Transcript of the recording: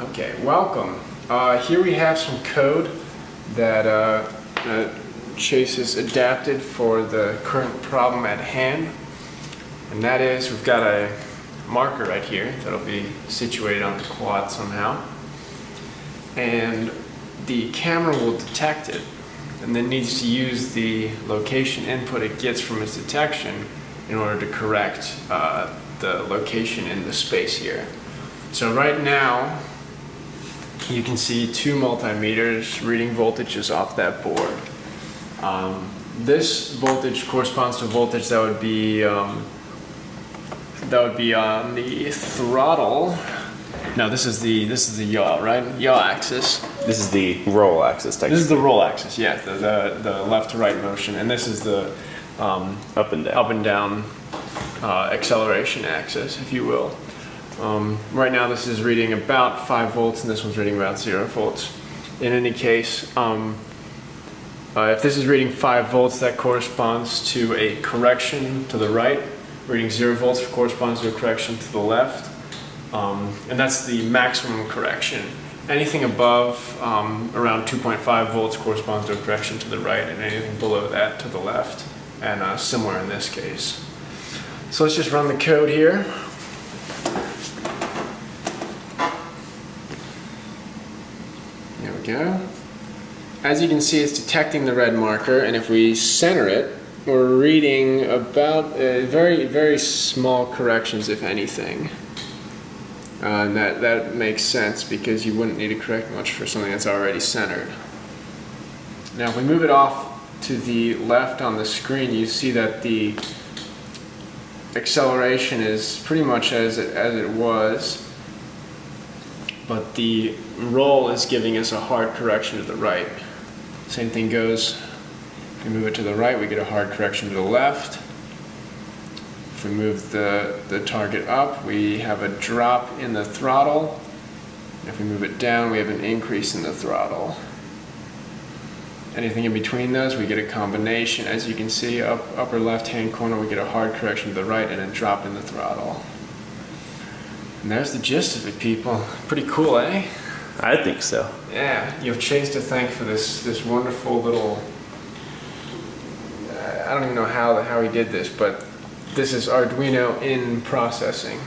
Okay, welcome. Here we have some code that Chase has adapted for the current problem at hand. And that is, we've got a marker right here that'll be situated on the quad somehow. And the camera will detect it and then needs to use the location input it gets from its detection in order to correct the location in the space here. So right now, you can see two multimeters reading voltages off that board. This voltage corresponds to voltage that would be on the throttle. No, this is the yaw, right? Yaw axis. This is the roll axis. This is the roll axis, yeah, the left to right motion, and this is the up and down acceleration axis, if you will. Right now this is reading about 5 volts and this one's reading about 0 volts. In any case, if this is reading 5 volts, that corresponds to a correction to the right. Reading 0 volts corresponds to a correction to the left. And that's the maximum correction. Anything above around 2.5 volts corresponds to a correction to the right, and anything below that to the left, and similar in this case. So let's just run the code here. There we go. As you can see, it's detecting the red marker, and if we center it, we're reading about very, very small corrections, if anything. And that makes sense because you wouldn't need to correct much for something that's already centered. Now if we move it off to the left on the screen, you see that the acceleration is pretty much as it was, but the roll is giving us a hard correction to the right. Same thing goes, if we move it to the right, we get a hard correction to the left. If we move the target up, we have a drop in the throttle. If we move it down, we have an increase in the throttle. Anything in between those, we get a combination. As you can see, upper left-hand corner, we get a hard correction to the right and a drop in the throttle. And there's the gist of it, people. Pretty cool, eh? I think so. Yeah, you have Chase to thank for this wonderful little... I don't even know how he did this, but this is Arduino in processing.